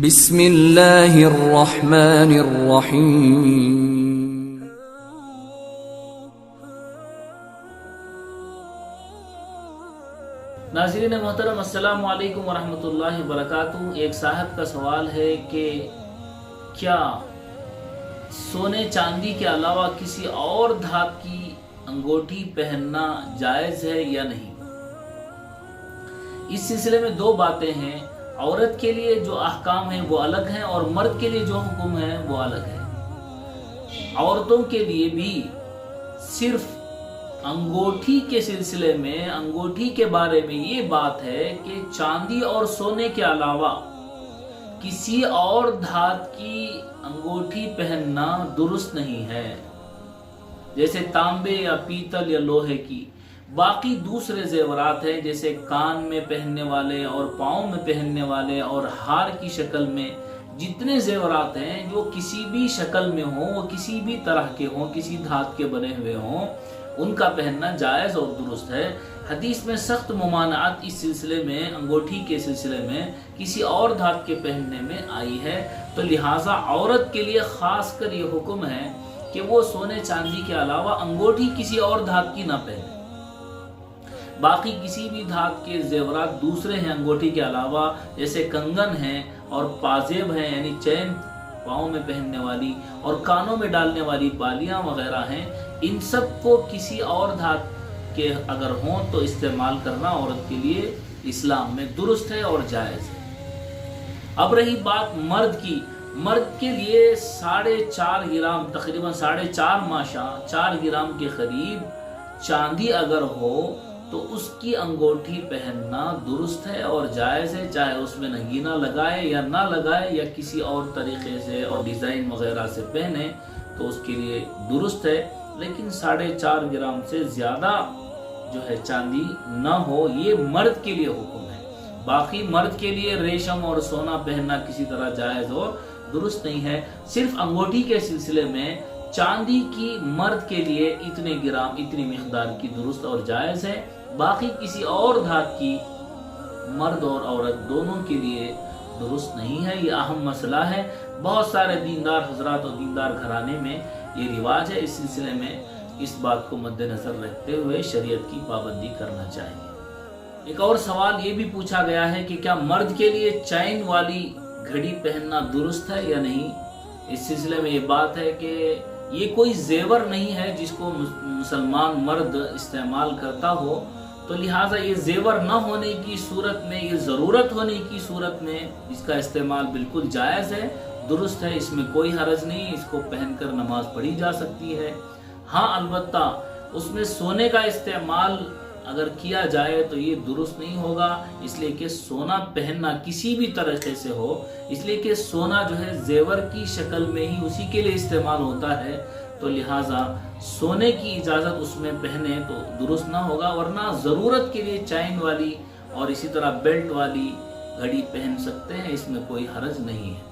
بسم اللہ الرحمن الرحیم۔ ناظرین محترم، السلام علیکم ورحمۃ اللہ وبرکاتہ۔ ایک صاحب کا سوال ہے کہ کیا سونے چاندی کے علاوہ کسی اور دھات کی انگوٹھی پہننا جائز ہے یا نہیں؟ اس سلسلے میں دو باتیں ہیں۔ عورت کے لیے جو احکام ہیں وہ الگ ہیں اور مرد کے لیے جو حکم ہے وہ الگ ہے۔ عورتوں کے لیے بھی صرف انگوٹھی کے سلسلے میں، انگوٹھی کے بارے میں یہ بات ہے کہ چاندی اور سونے کے علاوہ کسی اور دھات کی انگوٹھی پہننا درست نہیں ہے، جیسے تانبے یا پیتل یا لوہے کی۔ باقی دوسرے زیورات ہیں جیسے کان میں پہننے والے اور پاؤں میں پہننے والے اور ہار کی شکل میں جتنے زیورات ہیں جو کسی بھی شکل میں ہوں، وہ کسی بھی طرح کے ہوں، کسی دھات کے بنے ہوئے ہوں، ان کا پہننا جائز اور درست ہے۔ حدیث میں سخت ممانعت اس سلسلے میں، انگوٹھی کے سلسلے میں کسی اور دھات کے پہننے میں آئی ہے، تو لہٰذا عورت کے لیے خاص کر یہ حکم ہے کہ وہ سونے چاندی کے علاوہ انگوٹھی کسی اور دھات کی نہ پہنے۔ باقی کسی بھی دھات کے زیورات دوسرے ہیں انگوٹھی کے علاوہ، جیسے کنگن ہیں اور پازیب ہیں، یعنی چین پاؤں میں پہننے والی اور کانوں میں ڈالنے والی بالیاں وغیرہ ہیں، ان سب کو کسی اور دھات کے اگر ہوں تو استعمال کرنا عورت کے لیے اسلام میں درست ہے اور جائز ہے۔ اب رہی بات مرد کی۔ مرد کے لیے 4.5 گرام، تقریباً 4.5 ماشا 4 گرام کے قریب چاندی اگر ہو تو اس کی انگوٹھی پہننا درست ہے اور جائز ہے، چاہے اس میں نگینہ لگائے یا نہ لگائے یا کسی اور طریقے سے اور ڈیزائن وغیرہ سے پہنے تو اس کے لیے درست ہے، لیکن 4.5 گرام سے زیادہ جو ہے چاندی نہ ہو، یہ مرد کے لیے حکم ہے۔ باقی مرد کے لیے ریشم اور سونا پہننا کسی طرح جائز اور درست نہیں ہے۔ صرف انگوٹھی کے سلسلے میں چاندی کی مرد کے لیے اتنے گرام، اتنی مقدار کی درست اور جائز ہے، باقی کسی اور دھات کی مرد اور عورت دونوں کے لیے درست نہیں ہے۔ یہ اہم مسئلہ ہے، بہت سارے دیندار حضرات اور دیندار گھرانے میں یہ رواج ہے۔ اس سلسلے میں اس بات کو مد نظر رکھتے ہوئے شریعت کی پابندی کرنا چاہیے۔ ایک اور سوال یہ بھی پوچھا گیا ہے کہ کیا مرد کے لیے چین والی گھڑی پہننا درست ہے یا نہیں؟ اس سلسلے میں یہ بات ہے کہ یہ کوئی زیور نہیں ہے جس کو مسلمان مرد استعمال کرتا ہو، تو لہٰذا یہ زیور نہ ہونے کی صورت میں، یہ ضرورت ہونے کی صورت میں اس کا استعمال بالکل جائز ہے، درست ہے، اس میں کوئی حرج نہیں، اس کو پہن کر نماز پڑھی جا سکتی ہے۔ ہاں البتہ اس میں سونے کا استعمال اگر کیا جائے تو یہ درست نہیں ہوگا، اس لیے کہ سونا پہننا کسی بھی طریقے سے ہو، اس لیے کہ سونا جو ہے زیور کی شکل میں ہی اسی کے لیے استعمال ہوتا ہے، تو لہٰذا سونے کی اجازت اس میں پہنے تو درست نہ ہوگا، ورنہ ضرورت کے لیے چین والی اور اسی طرح بیلٹ والی گھڑی پہن سکتے ہیں، اس میں کوئی حرج نہیں ہے۔